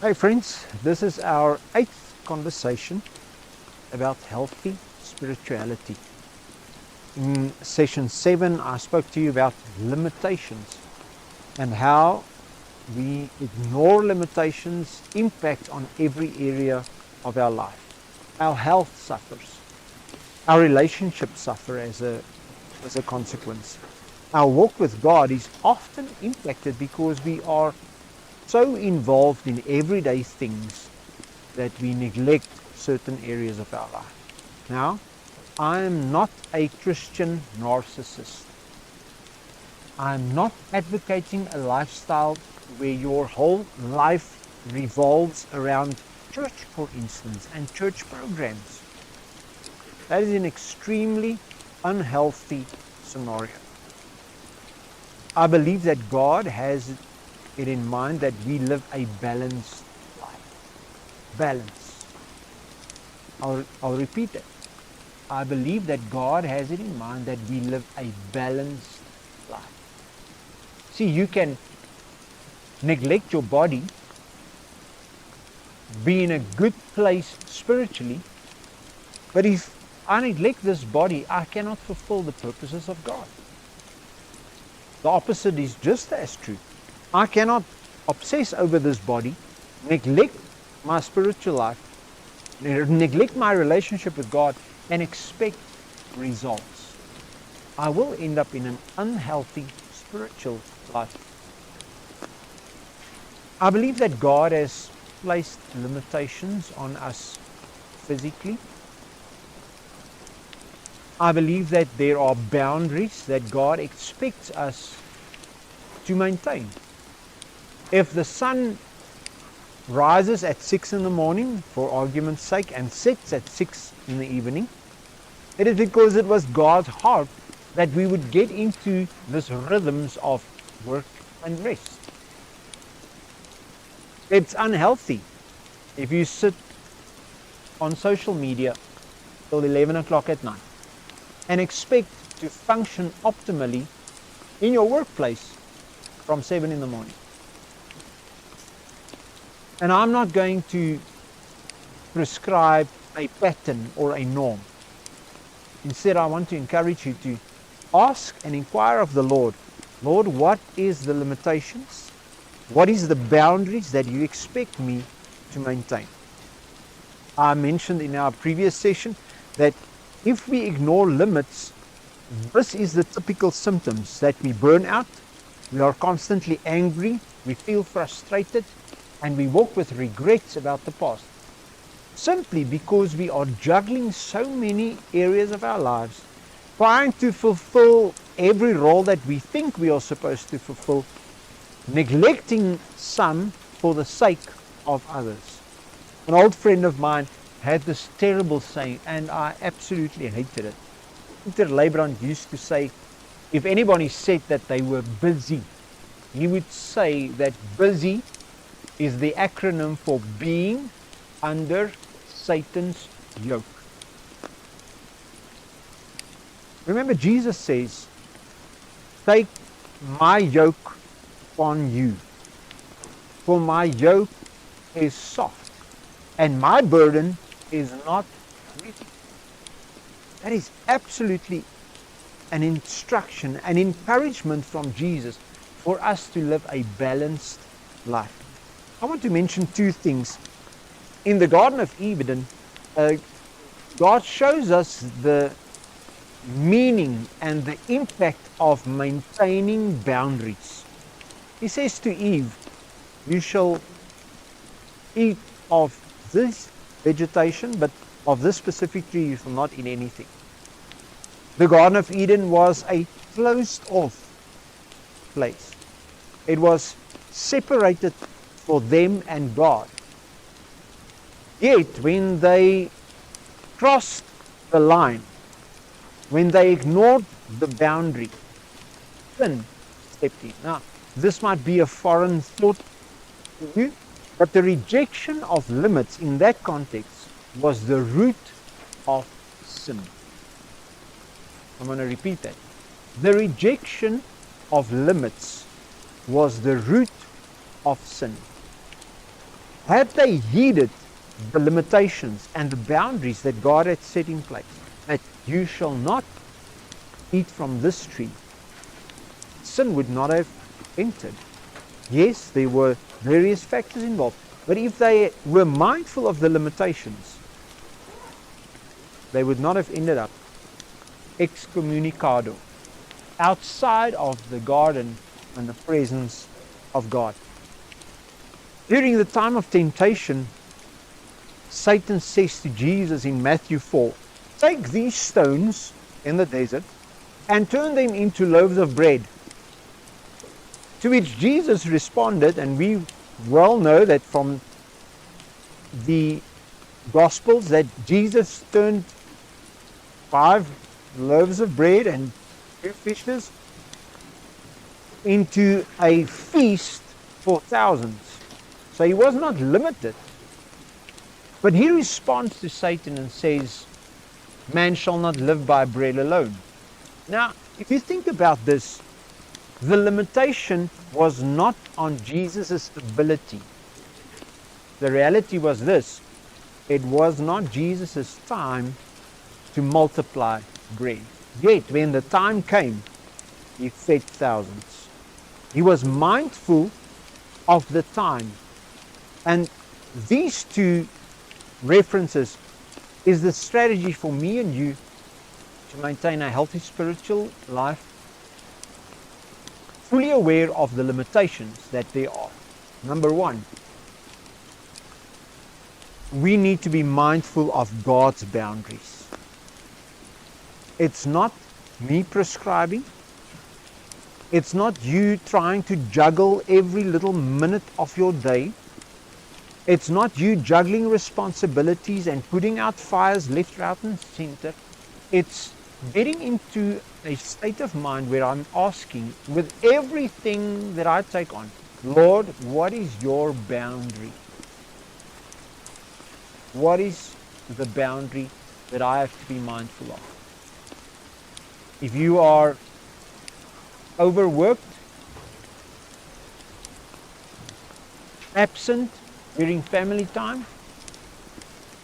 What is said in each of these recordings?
Hey friends, this is our 8th conversation about healthy spirituality. In session 7, I spoke to you about limitations and how we ignore limitations impact on every area of our life. Our health suffers. Our relationships suffer as a consequence. Our walk with God is often impacted because we are so involved in everyday things that we neglect certain areas of our life. Now, I am not a Christian narcissist. I'm not advocating a lifestyle where your whole life revolves around church, for instance, and church programs. That is an extremely unhealthy scenario. I believe that God has it in mind that we live a balanced life. Balance. I'll repeat it. I believe that God has it in mind that we live a balanced life. See, you can neglect your body, be in a good place spiritually, but if I neglect this body, I cannot fulfill the purposes of God. The opposite is just as true. I cannot obsess over this body, neglect my spiritual life, neglect my relationship with God, and expect results. I will end up in an unhealthy spiritual life. I believe that God has placed limitations on us physically. I believe that there are boundaries that God expects us to maintain. If the sun rises at 6 in the morning, for argument's sake, and sets at 6 in the evening, it is because it was God's heart that we would get into this rhythms of work and rest. It's unhealthy if you sit on social media till 11 o'clock at night and expect to function optimally in your workplace from 7 in the morning. And I'm not going to prescribe a pattern or a norm. Instead, I want to encourage you to ask and inquire of the Lord, Lord, what is the limitations? What is the boundaries that you expect me to maintain? I mentioned in our previous session that if we ignore limits, this is the typical symptoms that we burn out, we are constantly angry, we feel frustrated, and we walk with regrets about the past. Simply because we are juggling so many areas of our lives, trying to fulfill every role that we think we are supposed to fulfill, neglecting some for the sake of others. An old friend of mine had this terrible saying, and I absolutely hated it. Peter Leibrand used to say, if anybody said that they were busy, he would say that busy is the acronym for being under Satan's yoke. Remember, Jesus says, take my yoke upon you, for my yoke is soft, and my burden is not heavy. That is absolutely an instruction, an encouragement from Jesus for us to live a balanced life. I want to mention two things. In the Garden of Eden, God shows us the meaning and the impact of maintaining boundaries. He says to Eve, you shall eat of this vegetation, but of this specific tree you shall not eat anything. The Garden of Eden was a closed off place. It was separated for them and God. Yet when they crossed the line, when they ignored the boundary, sin stepped in. Now, this might be a foreign thought to you, but the rejection of limits in that context was the root of sin. I'm going to repeat that. The rejection of limits was the root of sin. Had they heeded the limitations and the boundaries that God had set in place, that you shall not eat from this tree, sin would not have entered. Yes, there were various factors involved, but if they were mindful of the limitations, they would not have ended up excommunicado, outside of the garden and the presence of God. During the time of temptation, Satan says to Jesus in Matthew 4, take these stones in the desert and turn them into loaves of bread. To which Jesus responded, and we well know that from the Gospels that Jesus turned 5 loaves of bread and 2 fishes into a feast for thousands. So he was not limited. But he responds to Satan and says, man shall not live by bread alone. Now, if you think about this, the limitation was not on Jesus' ability. The reality was this: it was not Jesus' time to multiply bread. Yet, when the time came, he fed thousands. He was mindful of the time. And these two references is the strategy for me and you to maintain a healthy spiritual life, fully aware of the limitations that there are. Number one, we need to be mindful of God's boundaries. It's not me prescribing. It's not you trying to juggle every little minute of your day. It's not you juggling responsibilities and putting out fires left, right, and center. It's getting into a state of mind where I'm asking, with everything that I take on, Lord, what is your boundary? What is the boundary that I have to be mindful of? If you are overworked, absent during family time,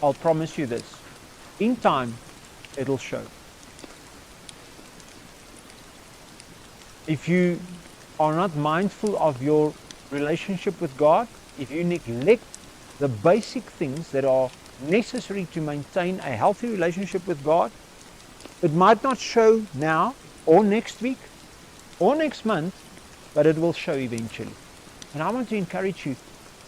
I'll promise you this: in time, it'll show. If you are not mindful of your relationship with God, if you neglect the basic things that are necessary to maintain a healthy relationship with God, it might not show now or next week or next month, but it will show eventually. And I want to encourage you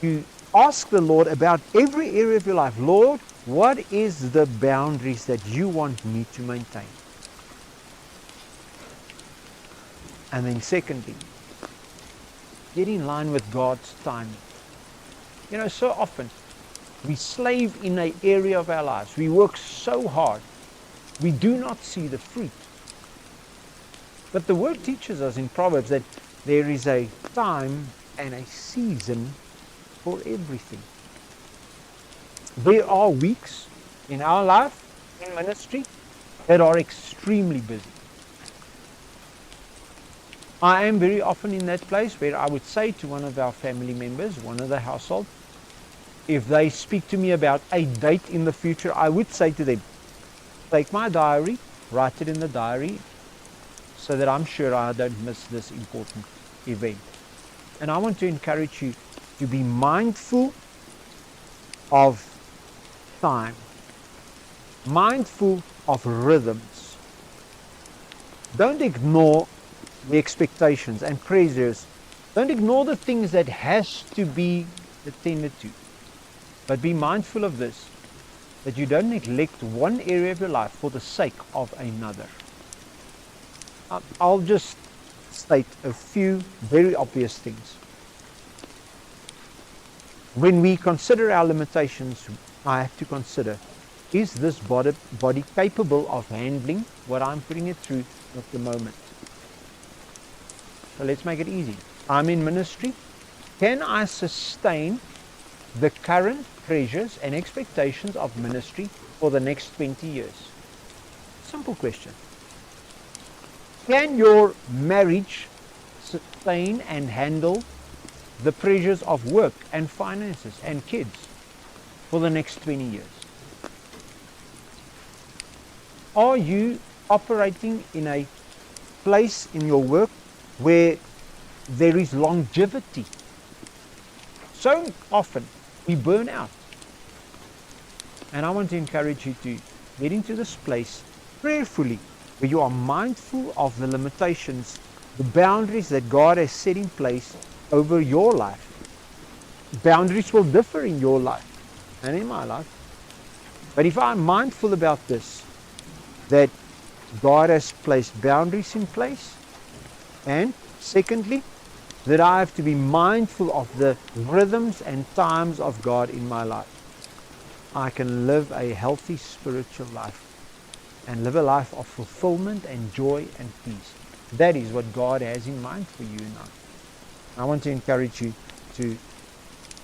to ask the Lord about every area of your life. Lord, what is the boundaries that you want me to maintain? And then secondly, get in line with God's timing. You know, so often we slave in an area of our lives. We work so hard. We do not see the fruit. But the word teaches us in Proverbs that there is a time and a season for everything. There are weeks in our life, in ministry, that are extremely busy. I am very often in that place where I would say to one of our family members, one of the household, if they speak to me about a date in the future, I would say to them, take my diary, write it in the diary, so that I'm sure I don't miss this important event. And I want to encourage you to be mindful of time, mindful of rhythms. Don't ignore the expectations and pressures. Don't ignore the things that has to be attended to. But be mindful of this, that you don't neglect one area of your life for the sake of another. I'll just state a few very obvious things. When we consider our limitations, I have to consider, is this body capable of handling what I'm putting it through at the moment? So let's make it easy. I'm in ministry. Can I sustain the current pressures and expectations of ministry for the next 20 years? Simple question. Can your marriage sustain and handle the pressures of work and finances and kids for the next 20 years? Are you operating in a place in your work where there is longevity? So often we burn out. And I want to encourage you to get into this place prayerfully, where you are mindful of the limitations, the boundaries that God has set in place over your life. Boundaries will differ in your life and in my life. But if I'm mindful about this, that God has placed boundaries in place, and secondly, that I have to be mindful of the rhythms and times of God in my life, I can live a healthy spiritual life and live a life of fulfillment and joy and peace. That is what God has in mind for you and I. I want to encourage you to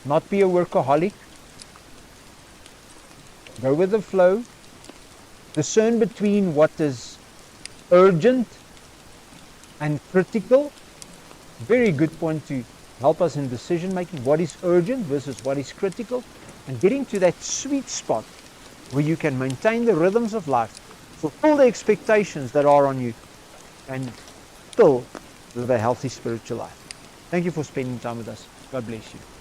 not be a workaholic. Go with the flow. Discern between what is urgent and critical. Very good point to help us in decision making. What is urgent versus what is critical. And getting to that sweet spot where you can maintain the rhythms of life, fulfill the expectations that are on you, and still live a healthy spiritual life. Thank you for spending time with us. God bless you.